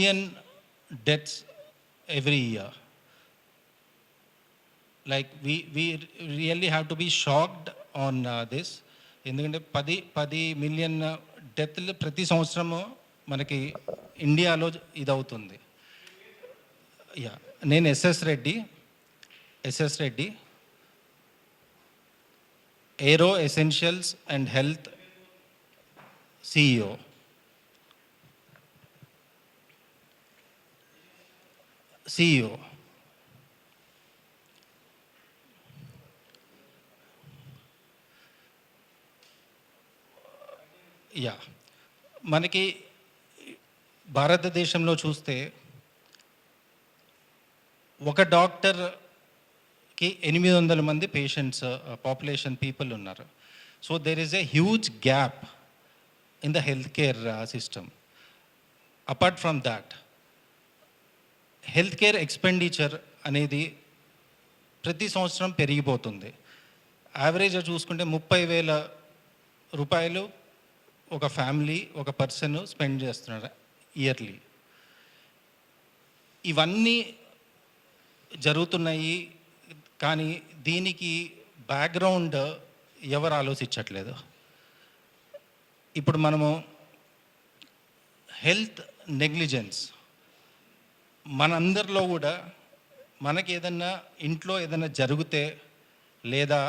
million deaths every year. Like we really have to be shocked on this. ఎందుకంటే 10 million డెత్లు ప్రతి సంవత్సరము మనకి ఇండియాలో ఇదవుతుంది. యా, నేను SS Reddy Aero Essentials and health CEO. Yeah, మనకి భారతదేశంలో చూస్తే ఒక డాక్టర్కి 800 మంది పేషెంట్స్ పాపులేషన్ పీపుల్ ఉన్నారు. So there is a huge gap in the health care system. Apart from that, health care expenditure అనేది ప్రతి సంవత్సరం పెరిగిపోతుంది. యావరేజ్గా చూసుకుంటే 30,000 రూపాయలు ఒక ఫ్యామిలీ, ఒక పర్సన్ స్పెండ్ చేస్తున్నారు ఇయర్లీ. ఇవన్నీ జరుగుతున్నాయి, కానీ దీనికి బ్యాక్గ్రౌండ్ ఎవరు ఆలోచించట్లేదు. ఇప్పుడు మనము హెల్త్ నెగ్లిజెన్స్ మనందరిలో కూడా, మనకి ఏదన్నా ఇంట్లో ఏదైనా జరిగితే, లేదా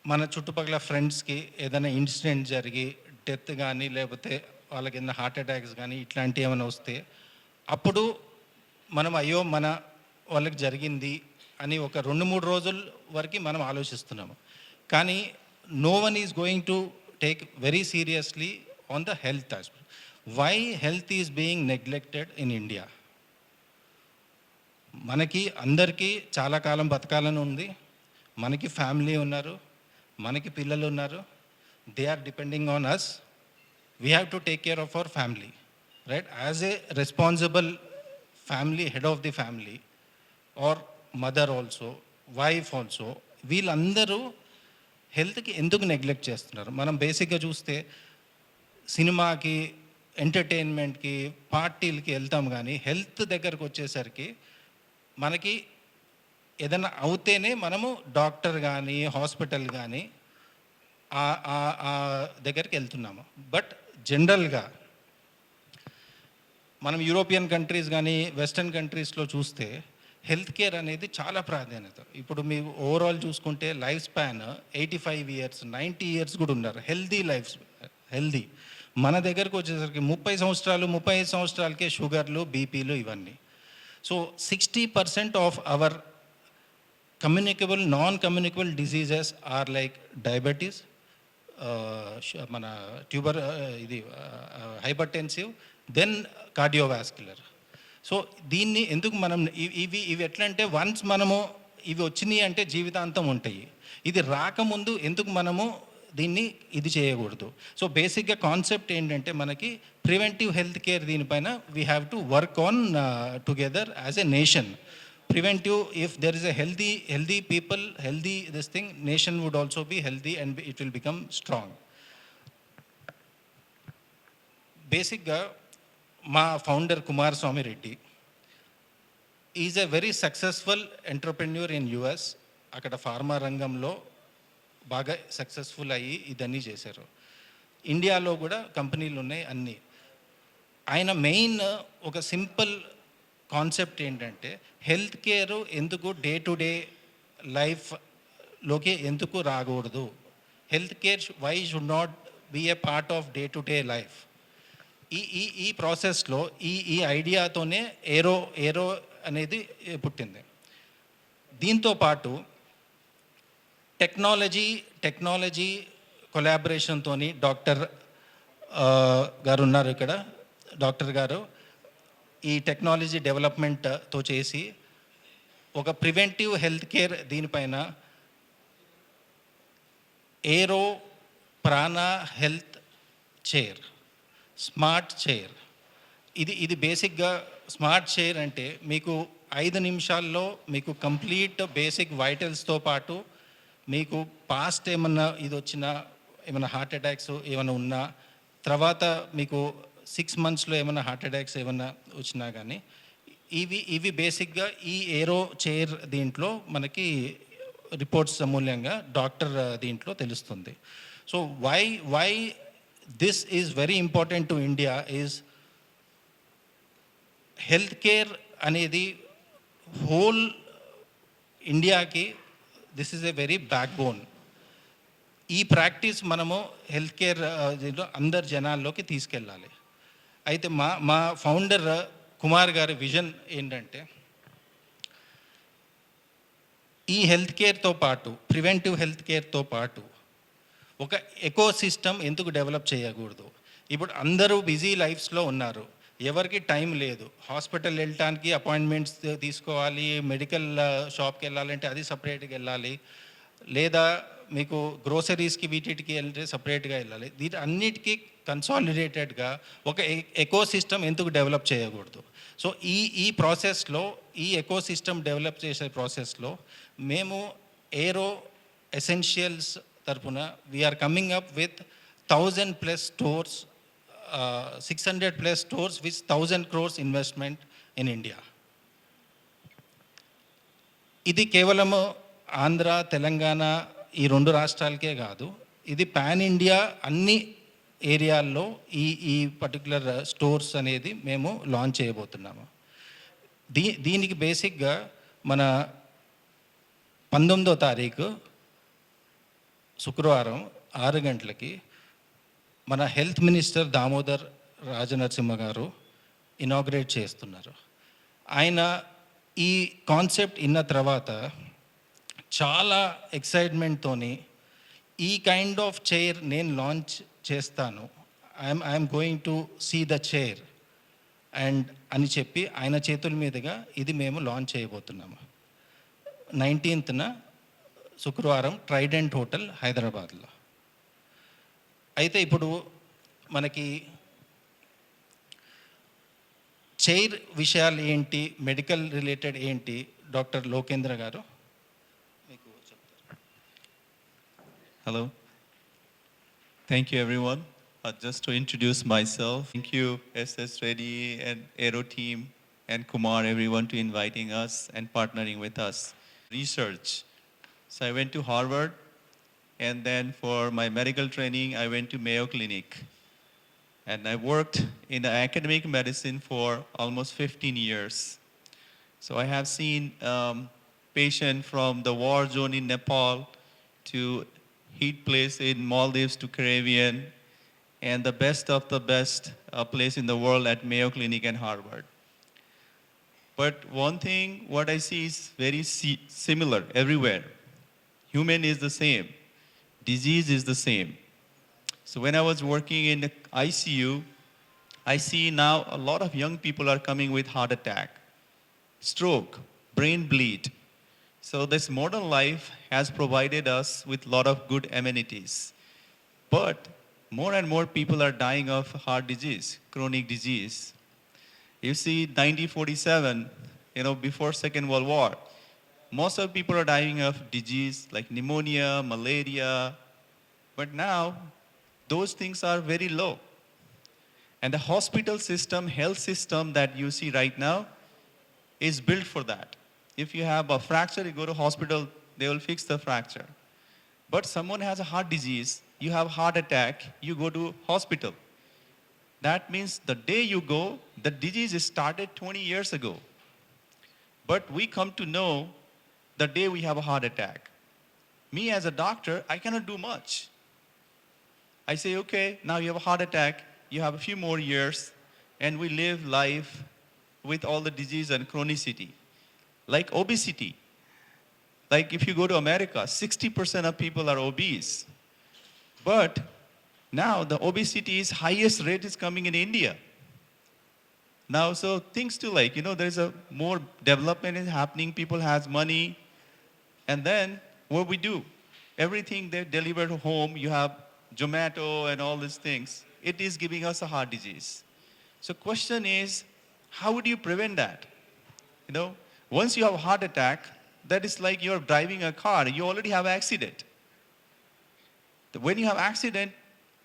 మన చుట్టుపక్కల ఫ్రెండ్స్కి ఏదైనా ఇన్సిడెంట్ జరిగి డెత్ కానీ, లేకపోతే వాళ్ళకి ఏదైనా హార్ట్ అటాక్స్ కానీ ఇట్లాంటివి ఏమైనా వస్తే, అప్పుడు మనం అయ్యో మన వాళ్ళకి జరిగింది అని ఒక 2-3 రోజుల వరకు మనం ఆలోచిస్తున్నాము. కానీ no one is going to take very seriously on the health aspect. Why health is being neglected in India? మనకి అందరికీ చాలా కాలం బతకాలని ఉంది, మనకి ఫ్యామిలీ ఉన్నారు, మనకి పిల్లలు ఉన్నారు. They are depending on us. We have to take care of our family, right? As a responsible family, head of the family or mother also, wife also, వీళ్ళందరూ హెల్త్కి ఎందుకు నెగ్లెక్ట్ చేస్తున్నారు? మనం బేసిక్గా చూస్తే సినిమాకి, ఎంటర్టైన్మెంట్కి, పార్టీలకి వెళ్తాం, కానీ హెల్త్ దగ్గరకు వచ్చేసరికి మనకి ఏదైనా అవుతేనే మనము డాక్టర్ కానీ, హాస్పిటల్ కానీ దగ్గరికి వెళ్తున్నాము. బట్ జనరల్గా మనం యూరోపియన్ కంట్రీస్ కానీ వెస్టర్న్ కంట్రీస్లో చూస్తే హెల్త్ కేర్ అనేది చాలా ప్రాధాన్యత. ఇప్పుడు మీరు ఓవరాల్ చూసుకుంటే లైఫ్ స్పాన్ 85 years, 90 years కూడా ఉన్నారు హెల్దీ. మన దగ్గరకు వచ్చేసరికి 30 సంవత్సరాలు, 35 సంవత్సరాలకే షుగర్లు, బీపీలు ఇవన్నీ. So 60% of our communicable, non communicable diseases are like diabetes, మన హైపర్టెన్సివ్, దెన్ కార్డియోవాస్క్యులర్. సో దీన్ని ఎందుకు మనం ఇవి ఎట్లా అంటే, వన్స్ మనము ఇవి వచ్చినాయి అంటే జీవితాంతం ఉంటాయి. ఇది రాకముందు ఎందుకు మనము దీన్ని ఇది చేయకూడదు? సో బేసిక్గా కాన్సెప్ట్ ఏంటంటే, మనకి ప్రివెంటివ్ హెల్త్ కేర్ దీనిపైన we have to work on together as a nation. Preventive, if there is a healthy people, healthy this thing, nation would also be healthy and it will become strong. Basically, my founder Kumaraswamy Reddy is a very successful entrepreneur in US. Akada pharma rangamlo baga successful ayi idanni chesaru. India lo kuda companylu unnai anni. Ayana main oka simple concept ఏంటంటే, health care ఎందుకు day to day లైఫ్లోకి ఎందుకు రాకూడదు? Health care why should not be a part of day to day life? ఈ ప్రాసెస్లో ఈ ఐడియాతోనే ఏరో అనేది పుట్టింది. దీంతో పాటు టెక్నాలజీ కొలాబరేషన్తో డాక్టర్ గారు ఉన్నారు ఇక్కడ. డాక్టర్ గారు ఈ టెక్నాలజీ డెవలప్మెంట్తో చేసి ఒక ప్రివెంటివ్ హెల్త్ కేర్ దీనిపైన ఏరో ప్రాణ హెల్త్ చైర్, స్మార్ట్ చైర్. ఇది బేసిక్గా స్మార్ట్ చైర్ అంటే మీకు 5 నిమిషాల్లో మీకు కంప్లీట్ బేసిక్ వైటల్స్తో పాటు మీకు పాస్ట్ ఏమన్నా ఇది వచ్చినా, ఏమైనా హార్ట్ అటాక్స్ ఏమైనా ఉన్నా, తర్వాత మీకు 6 మంత్స్లో ఏమైనా హార్ట్ అటాక్స్ ఏమన్నా వచ్చినా కానీ ఇవి బేసిక్గా ఈ ఏరో చైర్ దీంట్లో మనకి రిపోర్ట్స్ మూల్యంగా డాక్టర్ దీంట్లో తెలుస్తుంది. So why this is very important to India is health care అనేది హోల్ ఇండియాకి this is a very backbone. ఈ ప్రాక్టీస్ మనము హెల్త్ కేర్ అందరు జనాల్లోకి తీసుకెళ్ళాలి. అయితే మా ఫౌండర్ కుమార్ గారి విజన్ ఏంటంటే ఈ హెల్త్ కేర్తో పాటు ప్రివెంటివ్ హెల్త్ కేర్తో పాటు ఒక ఎకో సిస్టమ్ ఎందుకు డెవలప్ చేయకూడదు? ఇప్పుడు అందరూ బిజీ లైఫ్స్లో ఉన్నారు, ఎవరికి టైం లేదు. హాస్పిటల్ వెళ్ళటానికి అపాయింట్మెంట్స్ తీసుకోవాలి, మెడికల్ షాప్కి వెళ్ళాలంటే అది సపరేట్గా వెళ్ళాలి, లేదా మీకు గ్రోసరీస్కి వీటికి వెళ్తే సపరేట్గా వెళ్ళాలి. వీటి అన్నిటికీ కన్సాలిడేటెడ్గా ఒక ఎకో సిస్టమ్ ఎందుకు డెవలప్ చేయకూడదు? సో ఈ ప్రాసెస్లో, ఈ ఎకో సిస్టమ్ డెవలప్ చేసే ప్రాసెస్లో మేము ఏరో ఎసెన్షియల్స్ తరపున we're coming up with 1,000+ stores, 600+ stores with 1,000 crores investment in India. ఇది కేవలము ఆంధ్ర, తెలంగాణ ఈ 2 రాష్ట్రాలకే కాదు, ఇది పాన్ ఇండియా అన్ని ఏరియాల్లో ఈ పర్టికులర్ స్టోర్స్ అనేది మేము లాంచ్ చేయబోతున్నాము. దీనికి బేసిక్గా మన 19వ తారీఖు శుక్రవారం 6 గంటలకి మన హెల్త్ మినిస్టర్ దామోదర్ రాజనరసింహ గారు ఇనాగ్రేట్ చేస్తున్నారు. ఆయన ఈ కాన్సెప్ట్ ఇన్న తర్వాత చాలా ఎక్సైట్మెంట్తోని ఈ కైండ్ ఆఫ్ చైర్ నేను లాంచ్ చేస్తాను, I'm going to see the chair and అని చెప్పి ఆయన చేతుల మీదుగా ఇది మేము లాంచ్ చేయబోతున్నాము. 19th శుక్రవారం ట్రైడెంట్ హోటల్ హైదరాబాద్లో. అయితే ఇప్పుడు మనకి చైర్ విషయాలు ఏంటి, మెడికల్ రిలేటెడ్ ఏంటి, డాక్టర్ లోకేంద్ర గారు మీకు చెప్తారు. Hello. Thank you, everyone. Just to introduce myself, thank you, SS Reddy and Aero team and Kumar, everyone, to inviting us and partnering with us. Research. So I went to Harvard, and then for my medical training, I went to Mayo Clinic. And I worked in the academic medicine for almost 15 years. So I have seen patients from the war zone in Nepal to heat place in Maldives to Caribbean, and the best of the best place in the world at Mayo Clinic and Harvard. But one thing, what I see is very similar everywhere. Human is the same. Disease is the same. So when I was working in the ICU, I see now a lot of young people are coming with heart attack, stroke, brain bleed. So this modern life has provided us with a lot of good amenities. But more and more people are dying of heart disease, chronic disease. You see, 1947, before Second World War, most of people are dying of disease like pneumonia, malaria. But now, those things are very low. And the hospital system, health system that you see right now is built for that. If you have a fracture, you go to hospital, they will fix the fracture. But someone has a heart disease, you have heart attack, you go to hospital. That means the day you go, the disease started 20 years ago. But we come to know the day we have a heart attack. Me as a doctor, I cannot do much. I say, okay, now you have a heart attack, you have a few more years, and we live life with all the disease and chronicity. Like obesity. Like if you go to America, 60% of people are obese. But now the obesity is highest rate is coming in India. Now, so things to there's a more development is happening, people has money, and then what we do, everything they deliver to home, you have Zomato and all these things, it is giving us a heart disease. So question is, how would you prevent that? Once you have a heart attack, that is like you're driving a car, you already have accident. When you have accident,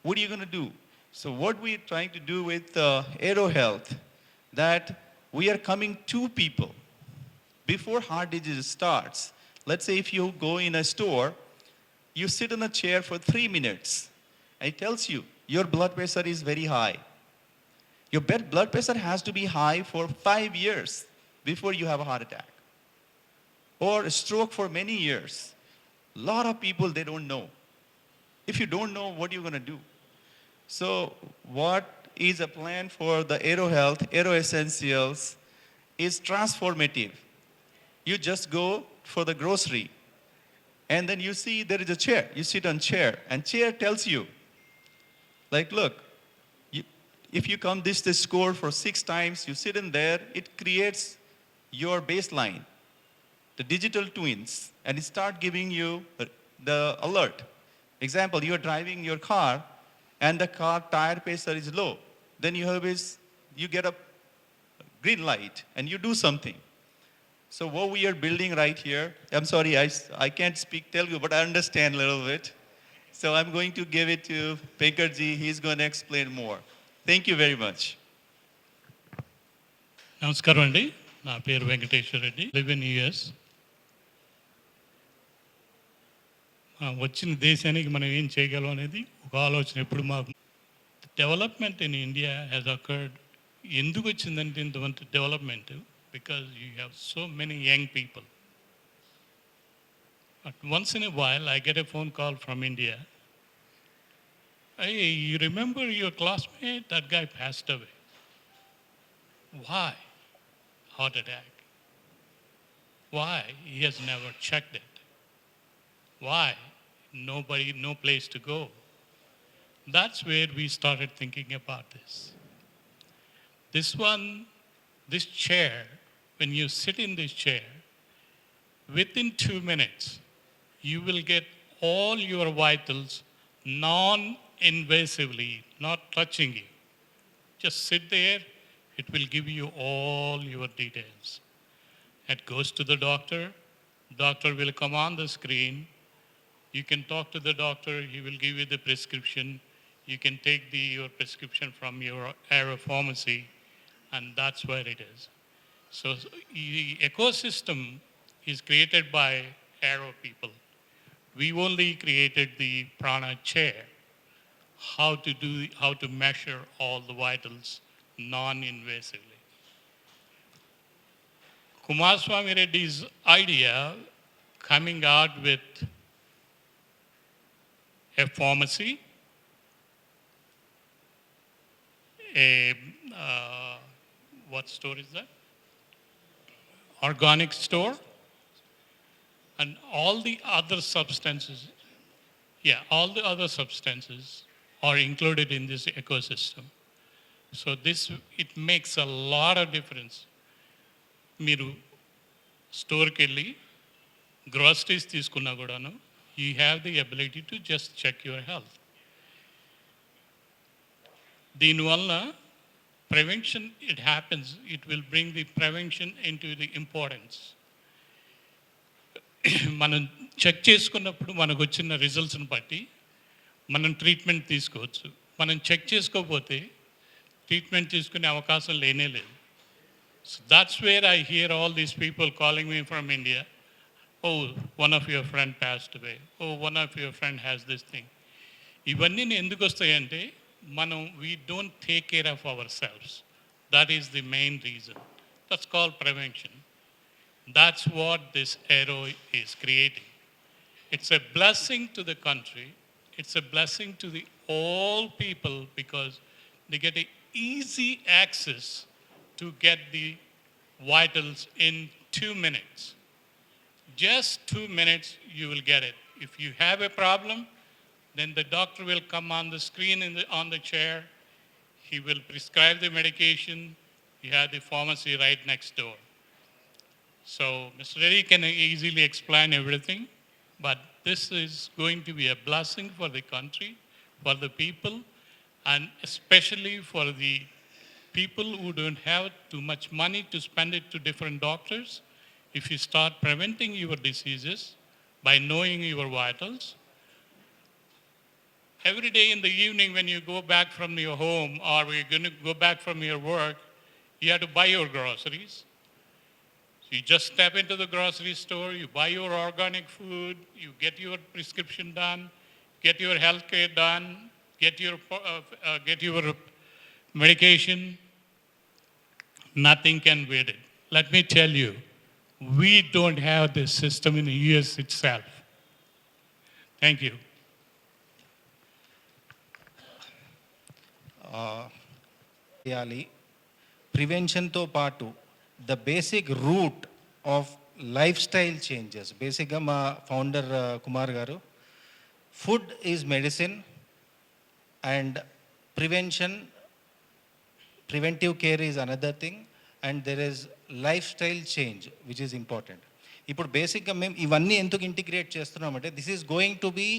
what are you going to do? So what we're trying to do with Aero Health, that we are coming to people before heart disease starts. Let's say if you go in a store, you sit in a chair for 3 minutes, and it tells you your blood pressure is very high. Your blood pressure has to be high for 5 years before you have a heart attack. Or a stroke for many years. A lot of people, they don't know. If you don't know, what are you going to do? So what is a plan for the Aero Health, Aero Essentials is transformative. You just go for the grocery and then you see there is a chair. You sit on chair and chair tells you, like, look, you, if you come this score for 6 times, you sit in there, it creates your baseline, the digital twins, and it start giving you the alert. Example, you are driving your car and the car tire pressure is low. Then you get a green light and you do something. So what we are building right here, I'm sorry, I can't speak Telugu, but I understand a little bit. So I'm going to give it to Penkarji. He's going to explain more. Thank you very much. నమస్కారం అండి, నా పేరు Venkateswara Reddy, live in US. వచ్చిన దేశానికి మనం ఏం చేయగలం అనేది ఒక ఆలోచన ఎప్పుడు మాకు. Development in India has occurred. ఎందుకు వచ్చిందంటే ఇంతమంది development? Because you have so many young people. But once in a while, I get a phone call from India. Hey, you remember your classmate? That guy passed away. Why? Heart attack. Why? He has never checked it. Why? Nobody, no place to go. That's where we started thinking about this. This chair, when you sit in this chair, within 2 minutes, you will get all your vitals non-invasively, not touching you. Just sit there, it will give you all your details. It goes to the doctor will come on the screen. You can talk to the doctor, he will give you the prescription. You can take your prescription from your Aero pharmacy, and that's where it is. So the ecosystem is created by Aero people. We only created the prana chair, how to measure all the vitals non-invasively. Kumar Swami Reddy's idea coming out with a pharmacy, what store is that? Organic store, and all the other substances. All the other substances are included in this ecosystem. So it makes a lot of difference. మీరు స్టోర్కి వెళ్ళి groceries తీసుకున్నా కూడాను, you have the ability to just check your health. దీనివల్ల prevention, it happens, it will bring the prevention into the importance. మనం check చేసుకున్నప్పుడు మనకు వచ్చిన రిజల్ట్స్ని బట్టి మనం ట్రీట్మెంట్ తీసుకోవచ్చు. మనం చెక్ చేసుకోకపోతే ట్రీట్మెంట్ తీసుకునే అవకాశం లేనే లేదు. So that's where I hear all these people calling me from India. Oh, one of your friend passed away. Oh, one of your friend has this thing. ఇవన్నీ ఎందుకు వస్తాయంటే మనం we don't take care of ourselves. That is the main reason. That's called prevention. That's what this Aero is creating. It's a blessing to the country. It's a blessing to all people because they get an easy access to get the vitals in 2 minutes. Just 2 minutes, you will get it. If you have a problem, then the doctor will come on the screen on the chair. He will prescribe the medication. You have the pharmacy right next door. So Mr. Reddy can easily explain everything, but this is going to be a blessing for the country, for the people, and especially for the people who don't have too much money to spend it to different doctors. If you start preventing your diseases by knowing your vitals, every day in the evening when you go back from your home or you're going to go back from your work, you have to buy your groceries. You just step into the grocery store, you buy your organic food, you get your prescription done, get your health care done, get your medication. Nothing can beat it. Let me tell you, we don't have this system in the US itself. Thank you. చేయాలి ప్రివెన్షన్తో పాటు the basic root of lifestyle changes. బేసిక్గా మా founder Kumar గారు, food is medicine and preventive care is another thing and there is lifestyle change which is important. ఇప్పుడు బేసిక్గా మేము ఇవన్నీ ఎందుకు ఇంటిగ్రేట్ చేస్తున్నామంటే this is going to be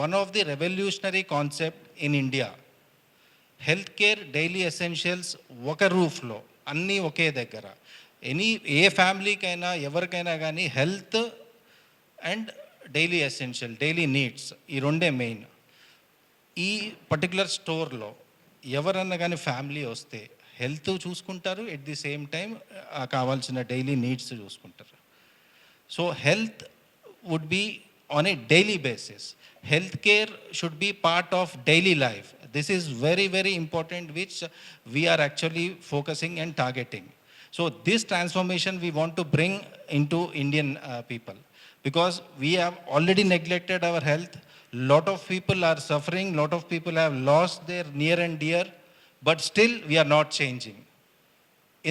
one of the revolutionary concept in India. Health care, daily essentials ఒక రూఫ్లో, అన్నీ ఒకే దగ్గర. ఏ ఫ్యామిలీకైనా ఎవరికైనా కానీ health and daily essential, daily needs, ఈ రెండే మెయిన్. ఈ పర్టికులర్ స్టోర్లో ఎవరన్నా కానీ ఫ్యామిలీ వస్తే హెల్త్ చూసుకుంటారు, ఎట్ ది సేమ్ టైం కావాల్సిన డైలీ నీడ్స్ చూసుకుంటారు. So health would be on a daily basis. Health care should be part of daily life. This is very, very important, which we are actually focusing and targeting. So this transformation we want to bring into Indian people, because we have already neglected our health. Lot of people are suffering, lot of people have lost their near and dear, but still we are not changing.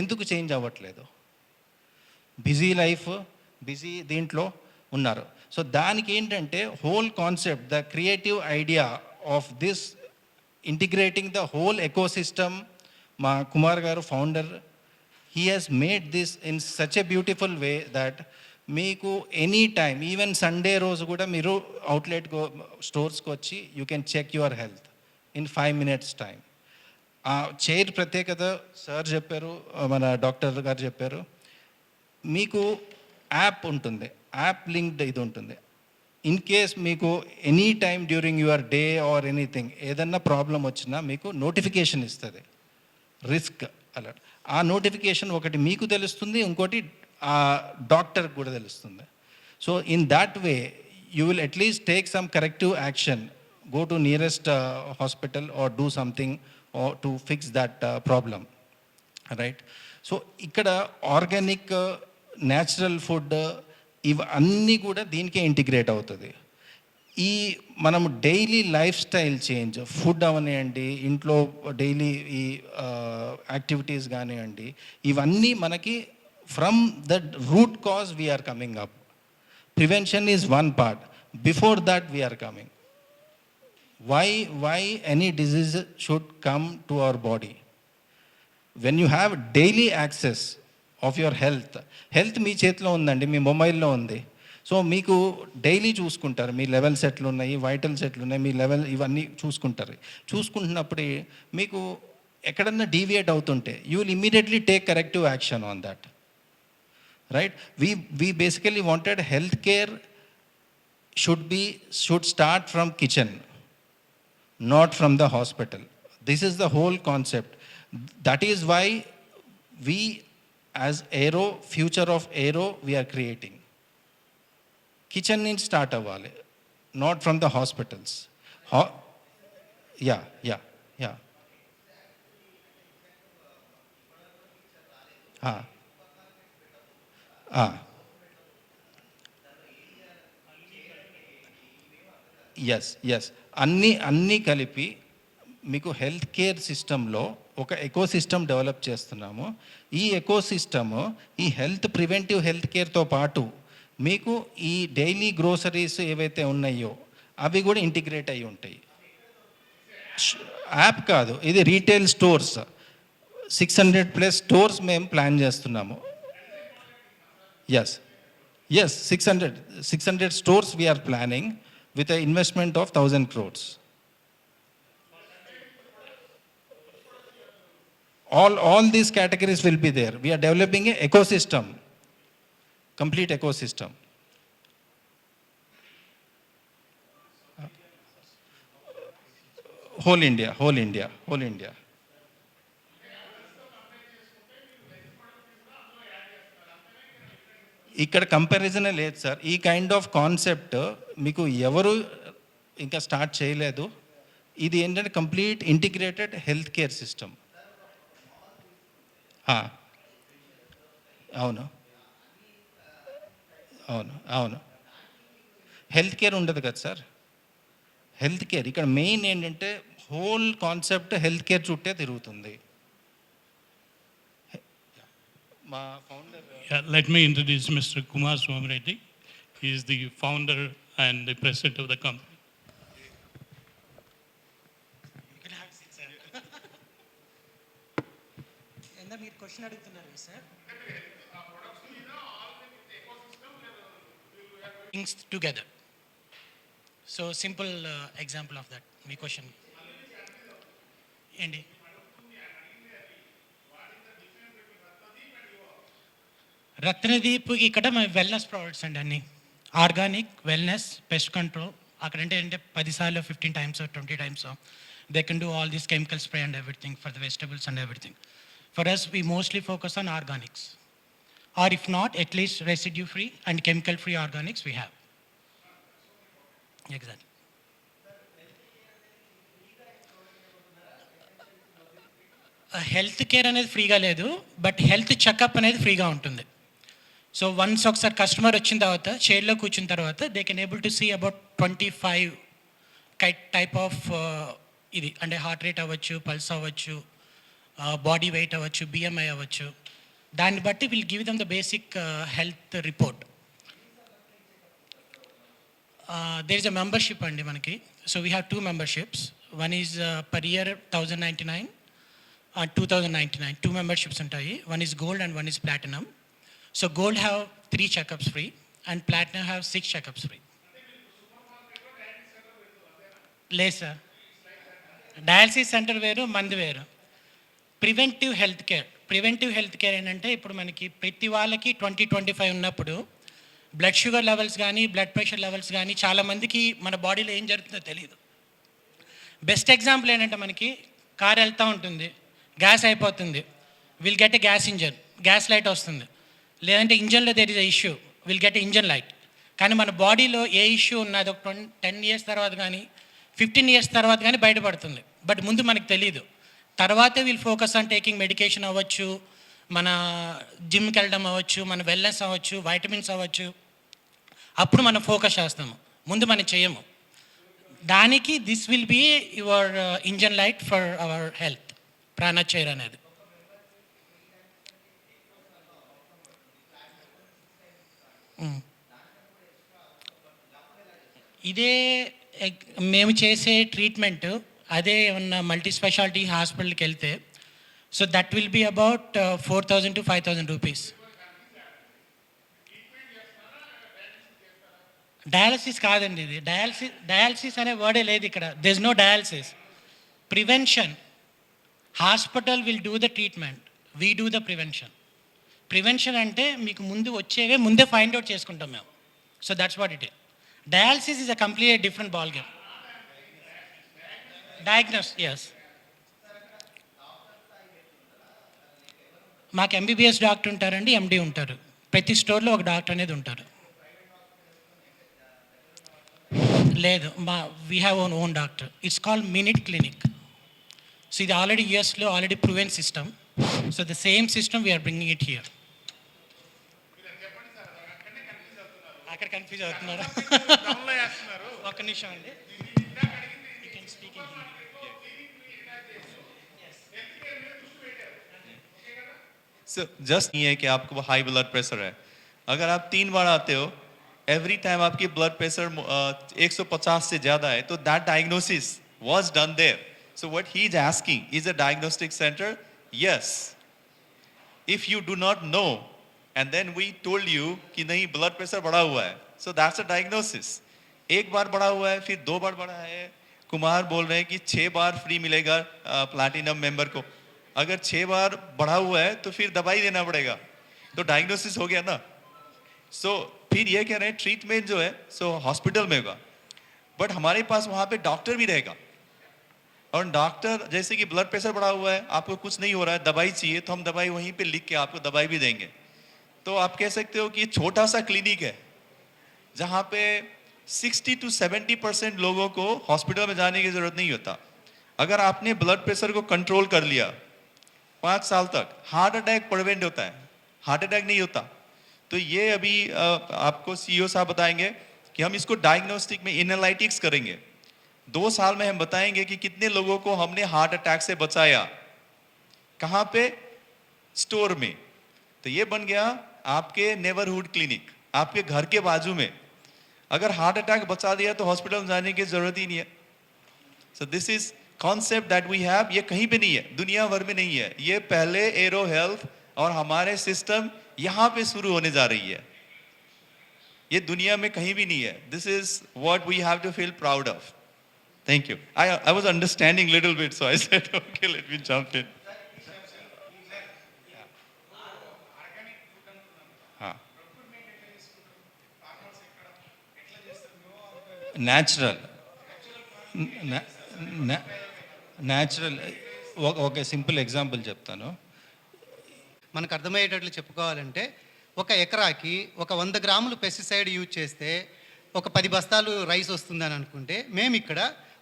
ఎందుకు change అవ్వట్లేదు? Busy life, busy దీంట్లో ఉన్నారు. So దానికి ఏంటంటే whole concept, the creative idea of this integrating the whole ecosystem, మా కుమార్ గారు founder, he has made this in such a beautiful way that మీకు any time, even Sunday రోజు కూడా మీరు అవుట్లెట్ స్టోర్స్కి వచ్చి you can check your health in 5 minutes time. ఆ chair ప్రత్యేకత సార్ చెప్పారు, మన డాక్టర్ గారు చెప్పారు. మీకు యాప్ ఉంటుంది, యాప్ లింక్డ్ ఇది ఉంటుంది. ఇన్ కేస్ మీకు any time during your day or anything ఏదన్నా ప్రాబ్లం వచ్చినా మీకు నోటిఫికేషన్ ఇస్తుంది, రిస్క్ అలర్ట్. ఆ నోటిఫికేషన్ ఒకటి మీకు తెలుస్తుంది, ఇంకోటి ఆ డాక్టర్కి కూడా తెలుస్తుంది. So in that way you will at least take some corrective action, go to nearest hospital or do something or to fix that problem, right? So ఇక్కడ ఆర్గానిక్, న్యాచురల్ ఫుడ్ ఇవన్నీ కూడా దీనికే ఇంటిగ్రేట్ అవుతుంది. ఈ మనం daily lifestyle change, food అవనివ్వండి, ఇంట్లో daily ఈ యాక్టివిటీస్ కానివ్వండి, ఇవన్నీ మనకి from the root cause we're coming up. Prevention is one part, before that we're coming. Why any disease should come to our body? When you have daily access of your health మీ చేతిలో ఉందండి, మీ మొబైల్లో ఉంది. So మీకు daily చూసుకుంటారు, మీ levels ఎట్లున్నాయి, vitals ఎట్లున్నాయి, మీ level ఇవన్నీ చూసుకుంటారు. చూసుకుంటున్నప్పుడు మీకు ఎక్కడన్నా డీవియేట్ అవుతుంటే you will immediately take corrective action on that, right? We basically wanted health care should start from kitchen, not from the hospital. This is the whole concept. That is why we, as Aero, future of Aero, we are creating. Kitchen needs start avvali, not from the hospitals. Yeah. Yes అన్నీ కలిపి మీకు health care సిస్టంలో ఒక ecosystem develop చేస్తున్నాము. ఈ eco system ఈ preventive health కేర్తో పాటు మీకు ఈ డైలీ గ్రోసరీస్ ఏవైతే ఉన్నాయో అవి కూడా ఇంటిగ్రేట్ అయి ఉంటాయి. యాప్ కాదు, ఇది రీటైల్ స్టోర్స్, 600+ స్టోర్స్ మేము ప్లాన్ చేస్తున్నాము. Yes 600 stores we're planning with an investment of 1,000 crores. All these categories will be there. We are developing an ecosystem, complete ecosystem. Whole India, whole India, whole India. ఇక్కడ కంపారిజనే లేదు sir. ఈ kind of concept మీకు ఎవరు ఇంకా start చేయలేదు. ఇది ఏంటంటే complete integrated health care system. అవును, అవును, అవును. హెల్త్ కేర్ ఉండదు కదా సార్. హెల్త్ కేర్ ఇక్కడ మెయిన్ ఏంటంటే హోల్ కాన్సెప్ట్ హెల్త్ కేర్ చుట్టే తిరుగుతుంది. మా founder Yeah, let me introduce Mr. Kumar Swamireddy. He is the founder and the president of the company. ఎంత మీరు క్వశ్చన్ అడుగుతున్నారు sir? Things together. So simple example of that మీ question ఏంటి? రత్నదీప్కి ఇక్కడ మన వెల్నెస్ ప్రోడక్ట్స్ అండి, అన్ని ఆర్గానిక్ వెల్నెస్ పెస్ట్ కంట్రోల్. అక్కడంటే అంటే 10 సార్లు 15 times 20 times they can do all this chemical spray and everything for the vegetables and everything. For us we mostly focus on organics, or if not at least residue free and chemical free organics we have. Exactly. Health care అనేది ఫ్రీగా లేదు, but health checkup అనేది ఫ్రీగా ఉంటుంది. So once ఒకసారి customer వచ్చిన తర్వాత చైర్లో కూర్చున్న తర్వాత they can able to see about 25 type of ఇది అంటే హార్ట్ రేట్ అవ్వచ్చు, పల్స్ అవ్వచ్చు, బాడీ వెయిట్ అవ్వచ్చు, బిఎంఐ అవ్వచ్చు. దాన్ని బట్టి will give them the basic health report. There is a membership అండి మనకి. So we have 2 memberships. One is per year 1099 and 2099. 2 memberships ఉంటాయి. One is gold and one is platinum. So gold have 3 checkups free and platinum have 6 checkups free. లేదు sir, dialysis centre వేరు, మంది వేరు. Preventive health care ఏంటంటే ఇప్పుడు మనకి ప్రతి వాళ్ళకి 20-25 ఉన్నప్పుడు బ్లడ్ షుగర్ లెవెల్స్ కానీ బ్లడ్ ప్రెషర్ లెవెల్స్ కానీ చాలామందికి మన బాడీలో ఏం జరుగుతుందో తెలియదు. బెస్ట్ ఎగ్జాంపుల్ ఏంటంటే మనకి కార్ వెళ్తూ ఉంటుంది, గ్యాస్ అయిపోతుంది, will get a gas engine, gas light వస్తుంది. లేదంటే ఇంజన్లో there is a issue, will get engine light. కానీ మన బాడీలో ఏ ఇష్యూ ఉన్నది ఒక 10 years తర్వాత కానీ 15 years తర్వాత కానీ బయటపడుతుంది. బట్ ముందు మనకు తెలియదు. తర్వాతే will focus on taking medication అవ్వచ్చు, మన జిమ్కి వెళ్ళడం అవ్వచ్చు, మన వెల్నెస్ అవ్వచ్చు, వైటమిన్స్ అవ్వచ్చు. అప్పుడు మనం ఫోకస్ చేస్తాము, ముందు మనం చేయము. దానికి this will be your engine light for our health, ప్రాణచైర్ అనేది. ఇదే మేము చేసే ట్రీట్మెంట్ అదే ఏమన్నా మల్టీ స్పెషాలిటీ హాస్పిటల్కి వెళ్తే so that will be about 4,000 to 5,000 rupees. Dialysis కాదండి ఇది. డయాలసిస్ అనే వర్డే లేదు ఇక్కడ. There is no dialysis. Prevention. Hospital will do the treatment, we do the prevention. Prevention అంటే మీకు ముందు వచ్చేవే ముందే ఫైండ్ అవుట్ చేసుకుంటాం మేము. సో దట్స్ వాట్ ఇట్ ఇస్. Dialysis is a completely different ball game. Diagnose, yes. మాకు ఎంబీబీఎస్ డాక్టర్ ఉంటారండి, ఎండి ఉంటారు. ప్రతి స్టోర్లో ఒక డాక్టర్ అనేది ఉంటారు. లేదు, we have own doctor. It's called minute clinic. So ఇది ఆల్రెడీ యూఎస్లో already proven system. So the same system we're bringing it here. అక్కడ కన్ఫ్యూజ్ అవుతున్నారు. ఒక్క నిమిషం అండి. So just नहीं है कि आपको हाई ब्लड प्रेशर है. अगर आप 3 बार आते हो, एवरी टाइम आपकी ब्लड प्रेशर 150 से ज़्यादा है, तो that diagnosis was done there. So what he is asking, is a diagnostic center? Yes. If you do not know, and then we told you कि नहीं ब्लड प्रेशर बढ़ा हुआ है, so that's a diagnosis. एक बार बढ़ा हुआ है, फिर 2 बार बढ़ा है. कुमार बोल रहे हैं कि 6 बार फ्री मिलेगा प्लैटिनम मेंबर को. अगर 6 बार बढ़ा हुआ है तो फिर दवाई देना पड़ेगा, तो डायग्नोसिस हो गया ना. सो फिर ये कह रहे हैं ट्रीटमेंट जो है सो हॉस्पिटल में होगा, बट हमारे पास वहाँ पे डॉक्टर भी रहेगा. और डॉक्टर जैसे कि ब्लड प्रेशर बढ़ा हुआ है, आपको कुछ नहीं हो रहा है, दवाई चाहिए, तो हम दवाई वहीं पे लिख के आपको दवाई भी देंगे। तो आप कह सकते हो कि ये छोटा सा क्लिनिक है जहाँ पे 60 to 70% लोगों को हॉस्पिटल में जाने की जरूरत नहीं होता। अगर आपने ब्लड प्रेशर को कंट्रोल कर लिया 5 साल तक, हार्ट अटैक प्रिवेंट होता है, हार्ट अटैक नहीं होता। तो ये अभी आपको सीईओ साहब बताएंगे कि हम इसको डायग्नोस्टिक में एनालिटिक्स करेंगे। 2 साल में हम बताएंगे कि कितने लोगों को हमने हार्ट अटैक से बचाया, कहाँ पे, स्टोर में। तो ये बन गया आपके नेबरहुड क्लिनिक, आपके घर के बाजू में। अगर हार्ट अटैक बचा दिया तो हॉस्पिटल में जाने की जरूरत ही नहीं है। So this is concept that we have. ये कहीं पे नहीं है, दुनिया भर में नहीं है। ये पहले एरो हेल्थ और हमारे सिस्टम यहाँ पे शुरू होने जा रही है, ये दुनिया में कहीं भी नहीं है। This is what we have to feel proud of. Thank you. I was understanding little bit, so I said okay, let me jump in. हाँ, న్యాచురల్ న్యాచురల్. ఒక సింపుల్ ఎగ్జాంపుల్ చెప్తాను. మనకు అర్థమయ్యేటట్లు చెప్పుకోవాలంటే, ఒక ఎకరాకి ఒక 100 గ్రాములు పెస్టిసైడ్ యూజ్ చేస్తే ఒక 10 బస్తాలు రైస్ వస్తుందని అనుకుంటే, మేము ఇక్కడ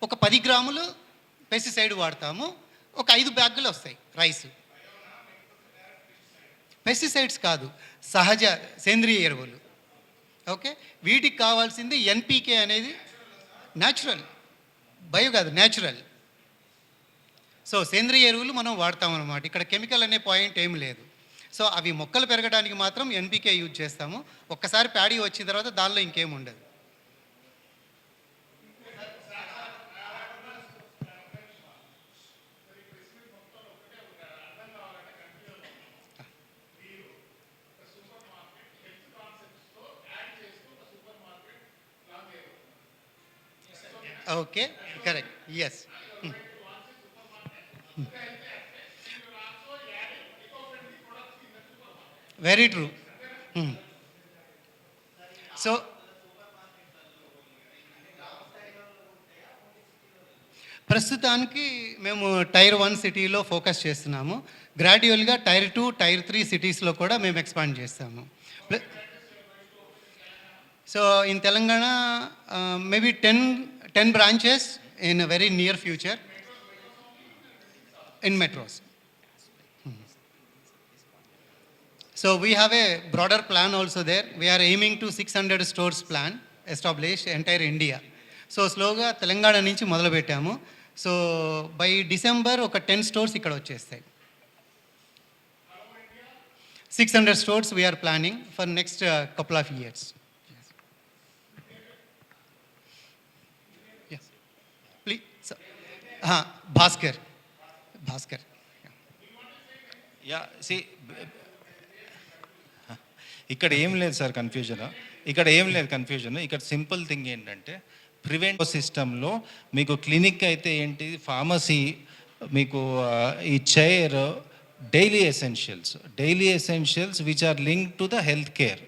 ఒక 10 గ్రాములు పెస్టిసైడ్ వాడతాము, ఒక 5 బ్యాగులు వస్తాయి రైస్. పెస్టిసైడ్స్ కాదు, సహజ సేంద్రియ ఎరువులు. ఓకే, వీటికి కావాల్సింది ఎన్పికే అనేది న్యాచురల్, బయో కాదు, న్యాచురల్. సో సేంద్రియ ఎరువులు మనం వాడతాం అన్నమాట. ఇక్కడ కెమికల్ అనే పాయింట్ ఏం లేదు. సో అవి మొక్కలు పెరగడానికి మాత్రం ఎన్పికే యూజ్ చేస్తాము. ఒక్కసారి ప్యాడీ వచ్చిన తర్వాత దానిలో ఇంకేం ఉండదు. Okay, correct, yes, very true. So ప్రస్తుతానికి మేము టైర్ 1 సిటీలో ఫోకస్ చేస్తున్నాము. గ్రాడ్యువల్గా టైర్ 2, టైర్ 3 సిటీస్లో కూడా మేము ఎక్స్పాండ్ చేస్తాము. So in Telangana maybe 10 branches in a very near future in metros. So we have a broader plan also there. We are aiming to 600 stores plan established entire India. So slowగా తెలంగాణ నుంచి మొదలు పెట్టాము. So by December ఒక 10 stores ఇక్కడ వచ్చేస్తాయి. 600 stores we are planning for next couple of years. Yes. Please. So, Bhaskar. Yeah, see, ఇక్కడ ఏం లేదు సార్ కన్ఫ్యూజన్. ఇక్కడ సింపుల్ థింగ్ ఏంటంటే, ప్రివెంట్ సిస్టంలో మీకు క్లినిక్ అయితే ఏంటి, ఫార్మసీ, మీకు ఈ chair, daily essentials which are link to the health care,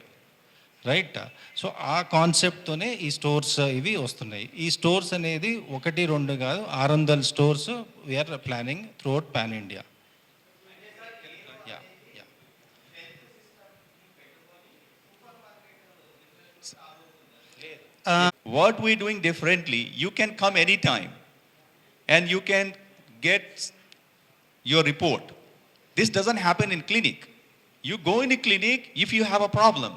right? So ఆ కాన్సెప్ట్తోనే ఈ స్టోర్స్ ఇవి వస్తున్నాయి. ఈ స్టోర్స్ అనేది 1-2 కాదు, 600 stores we're planning throughout pan India. What we're doing differently, you can come anytime and you can get your report. This doesn't happen in clinic. You go in a clinic if you have a problem.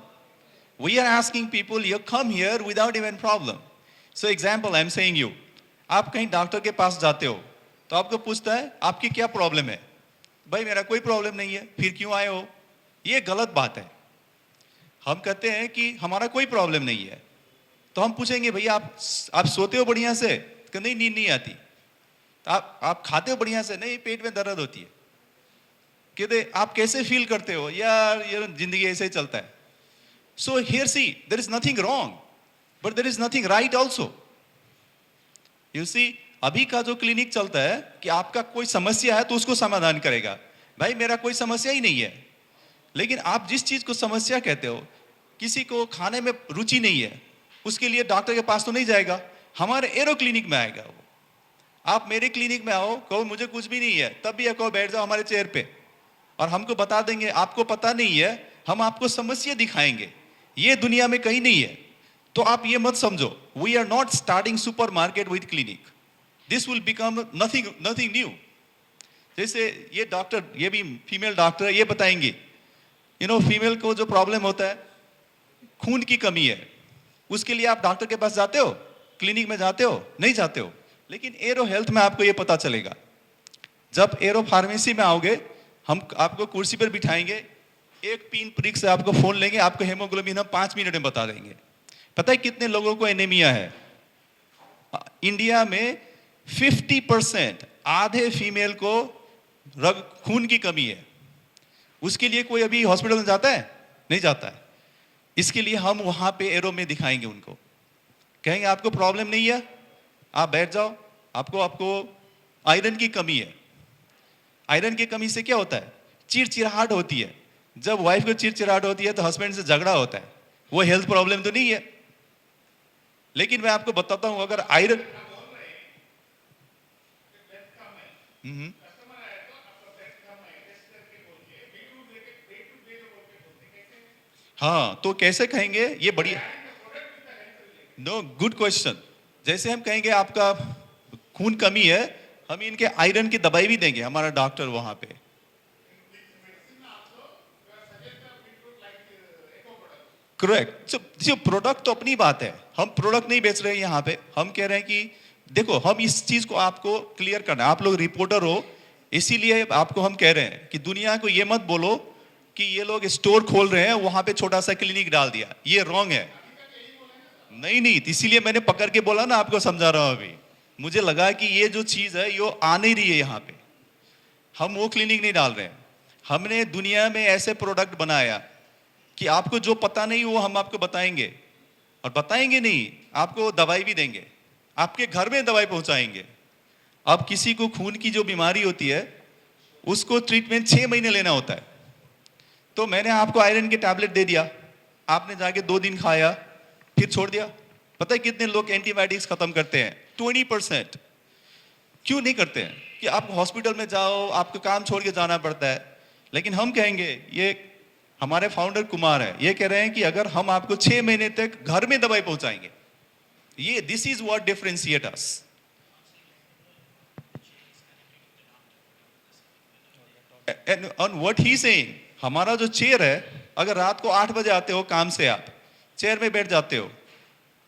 We are asking people, you come here without even problem. So example, I'm saying you, आप कहीं doctor के पास जाते हो तो आपको पूछता है आपकी क्या प्रॉब्लम है? भाई मेरा कोई प्रॉब्लम नहीं है, फिर क्यों आए हो? ये गलत बात है। हम कहते हैं कि हमारा कोई प्रॉब्लम नहीं है, तो हम पूछेंगे भैया आप सोते हो बढ़िया से? कि नहीं, नींद नहीं आती। आप खाते हो बढ़िया से? नहीं, पेट में दर्द होती है। कहते आप कैसे फील करते हो? यार ये जिंदगी ऐसे ही चलता है। So here see, there is nothing wrong but there is nothing right also. You see, अभी का जो क्लिनिक चलता है कि आपका कोई समस्या है तो उसको समाधान करेगा। भाई मेरा कोई समस्या ही नहीं है, लेकिन आप जिस चीज को समस्या कहते हो, किसी को खाने में रुचि नहीं है, उसके लिए डॉक्टर के पास तो नहीं जाएगा, हमारे एरो क्लिनिक में आएगा वो। आप मेरे क्लिनिक में आओ, कहो मुझे कुछ भी नहीं है, तब भी कहो बैठ जाओ हमारे चेयर पे, और हमको बता देंगे आपको पता नहीं है, हम आपको समस्या दिखाएंगे। ये दुनिया में कहीं नहीं है। तो आप ये मत समझो, we are not starting supermarket with clinic, this will become nothing new. जैसे ये डॉक्टर, ये भी फीमेल डॉक्टर है, ये बताएंगे फीमेल को जो प्रॉब्लम होता है, खून की कमी है, उसके लिए आप डॉक्टर के पास जाते हो, क्लिनिक में जाते हो? नहीं जाते हो। लेकिन एरो हेल्थ में आपको ये पता चलेगा। जब एरो फार्मेसी में आओगे, हम आपको कुर्सी पर बिठाएंगे, एक पिन प्रिक से आपको फोन लेंगे, आपको हेमोग्लोबिन हम 5 मिनट में बता देंगे। पता है कितने लोगों को एनीमिया है? इंडिया में 50%, आधे फीमेल को खून की कमी है। उसके लिए कोई अभी हॉस्पिटल में जाता है? नहीं जाता है। इसके लिए हम वहां पे एरो में दिखाएंगे उनको, कहेंगे आपको प्रॉब्लम नहीं है, आप बैठ जाओ, आपको आयरन की कमी है। आयरन की कमी से क्या होता है? चिड़चिड़ाहट होती है। जब वाइफ को चिड़चिड़ाहट होती है तो हस्बैंड से झगड़ा होता है। वो हेल्थ प्रॉब्लम तो नहीं है। लेकिन मैं आपको बताता हूं, अगर आयरन हाँ, तो कैसे कहेंगे? ये बढ़िया, नो, गुड क्वेश्चन। जैसे हम कहेंगे आपका खून कमी है, हम इनके आयरन की दवाई भी देंगे, हमारा डॉक्टर वहां पे। करेक्ट। जो प्रोडक्ट तो अपनी बात है, हम प्रोडक्ट नहीं बेच रहे हैं यहाँ पे। हम कह रहे हैं कि देखो, हम इस चीज को आपको क्लियर करना है, आप लोग रिपोर्टर हो, इसीलिए आपको हम कह रहे हैं कि दुनिया को ये मत बोलो कि ये लोग स्टोर खोल रहे हैं, वहां पे छोटा सा क्लिनिक डाल दिया, ये रॉन्ग है। नहीं, इसीलिए मैंने पकड़ के बोला ना, आपको समझा रहा हूं अभी। मुझे लगा कि ये जो चीज है ये आ नहीं रही है यहाँ पे, हम वो क्लिनिक नहीं डाल रहे हैं। हमने दुनिया में ऐसे प्रोडक्ट बनाया कि आपको जो पता नहीं वो हम आपको बताएंगे, और बताएंगे नहीं, आपको दवाई भी देंगे, आपके घर में दवाई पहुंचाएंगे। अब किसी को खून की जो बीमारी होती है उसको ट्रीटमेंट 6 महीने लेना होता है, तो मैंने आपको आयरन के टैबलेट दे दिया, आपने जाके 2 दिन खाया फिर छोड़ दिया। पता है कितने लोग एंटीबायोटिक्स खत्म करते हैं? 20%। क्यों नहीं करते हैं? कि आप हॉस्पिटल में जाओ, आपको काम छोड़ के जाना पड़ता है। लेकिन हम कहेंगे, ये हमारे फाउंडर कुमार है, ये कह रहे हैं कि अगर हम आपको 6 महीने तक घर में दवाई पहुंचाएंगे, ये this is what differentiate us. And on what he saying, हमारा जो चेयर है, अगर रात को 8 बजे आते हो काम से, आप चेयर में बैठ जाते हो।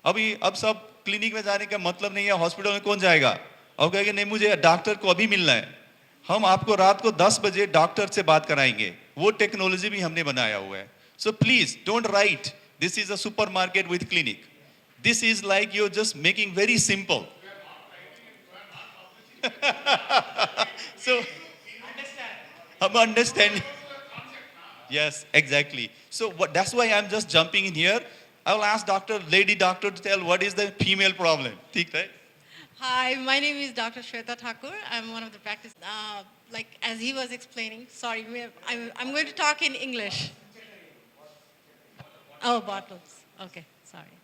अब सब क्लिनिक में जाने का मतलब नहीं है, हॉस्पिटल में कौन जाएगा? और कहेंगे नहीं, मुझे डॉक्टर को अभी मिलना है। हम आपको रात को 10 बजे डॉक्टर से बात कराएंगे, वो टेक्नोलॉजी भी हमने बनाया हुआ है। So please don't write this is a supermarket with clinic. This is like you just making very simple. So हम understand. Yes, exactly. So that's why I'm just jumping in here. I will ask lady doctor to tell what is the female problem. ठीक है? Hi, my name is Dr. Shweta Thakur. I'm one of the practice. Like as he was explaining, sorry, I'm going to talk in English. Oh, bottles. Okay, sorry.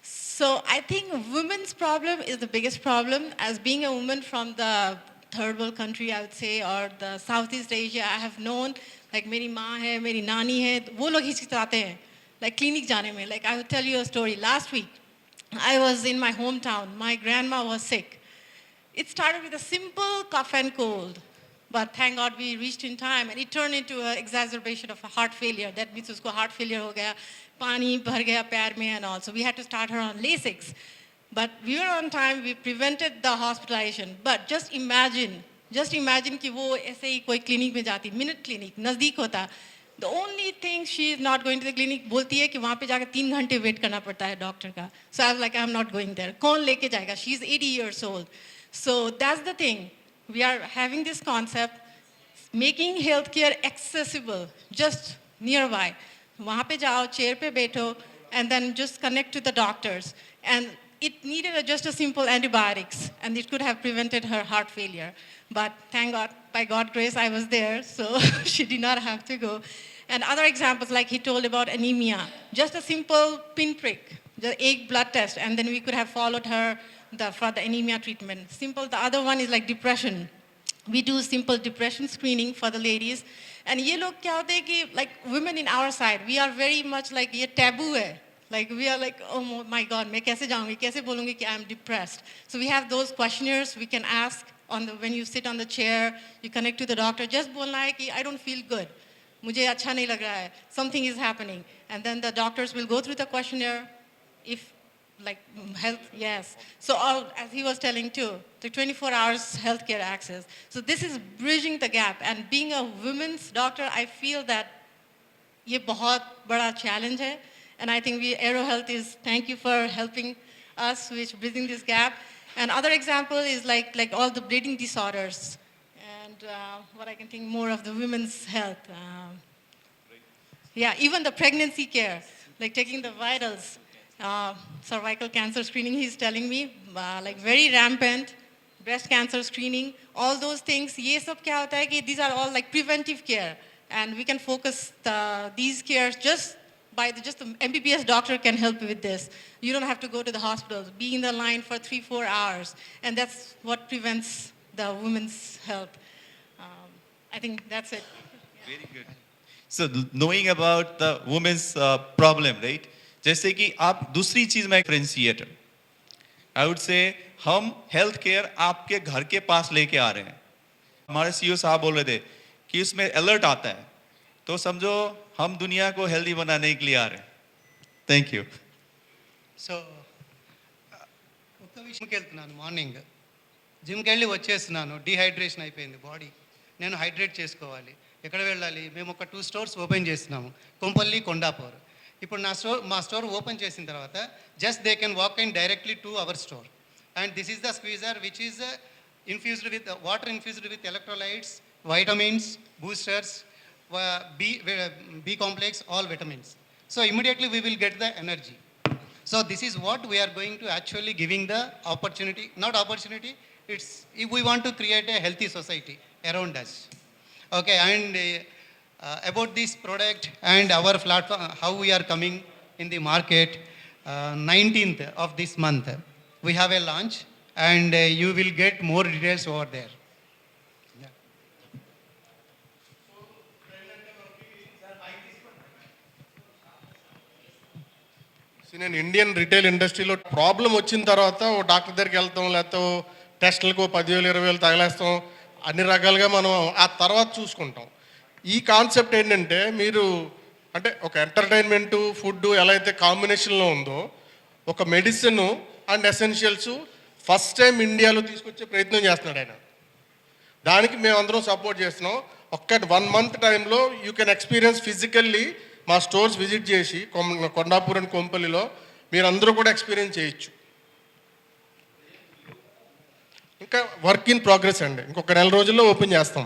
So I think women's problem is the biggest problem. As being a woman from the third world country, I would say, or the Southeast Asia, I have known, like मेरी माँ है, मेरी नानी है, वो लोग हिचकिचाते हैं, like clinic जाने में. Like I would tell you a story. Last week, I was in my hometown. My grandma was sick. It started with a simple cough and cold, but thank God we reached in time, and it turned into an exacerbation of a heart failure. That means उसको heart failure हो गया, पानी भर गया पैर में, and all. So we had to start her on Lasix. But we were on time. We prevented the hospitalization. But just imagine कि वो ऐसे ही कोई क्लिनिक में जाती, मिनट क्लिनिक नज़दीक होता, the only thing she is not going to the clinic, बोलती है कि वहाँ पे जाकर 3 घंटे वेट करना पड़ता है डॉक्टर का. So I was like I am not going there. कौन लेके जाएगा? She is 80 years old. So that's the thing. We are having this concept, making healthcare accessible, just nearby. वहाँ पे जाओ, चेयर पे बैठो, and then just connect to the doctors. And it needed just a simple antibiotics, and it could have prevented her heart failure. But thank God, by God's grace, I was there, so she did not have to go. And other examples, like he told about anemia, just a simple pinprick, the egg blood test, and then we could have followed her for the anemia treatment. Simple. The other one is like depression. We do simple depression screening for the ladies. And ये लोग क्या होते हैं कि like women in our side, we are very much like ये taboo है. Like we are like, oh my God, मैं कैसे जाऊँगी, कैसे बोलूँगी कि I'm depressed. So we have those questionnaires we can ask on the when you sit on the chair, you connect to the doctor. Just बोलना है कि I don't feel good. मुझे अच्छा नहीं लग रहा है. Something is happening. And then the doctors will go through the questionnaire. If like health, yes. So as he was telling too, the 24 hours healthcare access. So this is bridging the gap. And being a women's doctor, I feel that ये बहुत बड़ा challenge है. And I think Aero Health is, thank you for helping us with bridging this gap. And other example is like all the bleeding disorders. And what I can think more of the women's health. Yeah, even the pregnancy care, like taking the vitals. Cervical cancer screening, he's telling me, like very rampant, breast cancer screening, all those things. ये सब क्या होता है कि these are all like preventive care, and we can focus these cares just the MBBS doctor can help with this. You don't have to go to the hospital, be in the line for 3-4 hours, and that's what prevents the women's health. I think that's it. Very good. So knowing about the women's problem, right? जैसे कि आप दूसरी चीज में differentiate I would say हम health care आपके घर के पास लेके आ रहे हैं. हमारे सीईओ साहब बोल रहे थे कि उसमें अलर्ट आता है, तो समझो हम दुनिया को हेल्दी बनाने के लिए आ रहे हैं. Thank you. సో ఒక్క విషయంకి వెళ్తున్నాను. మార్నింగ్ జిమ్కి వెళ్ళి వచ్చేస్తున్నాను, డీహైడ్రేషన్ అయిపోయింది బాడీ. నేను హైడ్రేట్ చేసుకోవాలి. ఎక్కడ వెళ్ళాలి? మేము ఒక 2 స్టోర్స్ ఓపెన్ చేస్తున్నాము, కొంపల్లి, కొండాపూర్. ఇప్పుడు మా స్టోర్ ఓపెన్ చేసిన తర్వాత just they can walk in directly to our store. And this is the squeezer which is infused with water, infused with electrolytes, vitamins, boosters, B complex, all vitamins. So immediately we will get the energy. So this is what we are going to actually giving the opportunity, not opportunity, it's if we want to create a healthy society around us. Okay, and about this product and our platform, how we are coming in the market, 19th of this month, we have a launch, and you will get more details over there. నేను Indian retail ఇండస్ట్రీలో problem వచ్చిన తర్వాత ఓ doctor దగ్గరికి వెళ్తాం, లేకపోతే టెస్టులకు 10,000-20,000 తగలేస్తాం, అన్ని రకాలుగా మనం ఆ తర్వాత చూసుకుంటాం. ఈ కాన్సెప్ట్ ఏంటంటే మీరు అంటే ఒక ఎంటర్టైన్మెంటు, ఫుడ్ ఎలా అయితే కాంబినేషన్లో ఉందో, ఒక medicine and essentials first time ఇండియాలో తీసుకొచ్చే ప్రయత్నం చేస్తున్నాడు ఆయన. దానికి మేము అందరం సపోర్ట్ చేస్తున్నాం. ఒక్క 1 month టైంలో యూ కెన్ ఎక్స్పీరియన్స్ ఫిజికల్లీ. మా స్టోర్స్ విజిట్ చేసి కొండాపూర్ అండ్ కొంపల్లిలో మీరందరూ కూడా ఎక్స్పీరియన్స్ చేయొచ్చు. ఇంకా వర్క్ ఇన్ ప్రోగ్రెస్ అండి, ఇంకొక 4 రోజుల్లో ఓపెన్ చేస్తాం.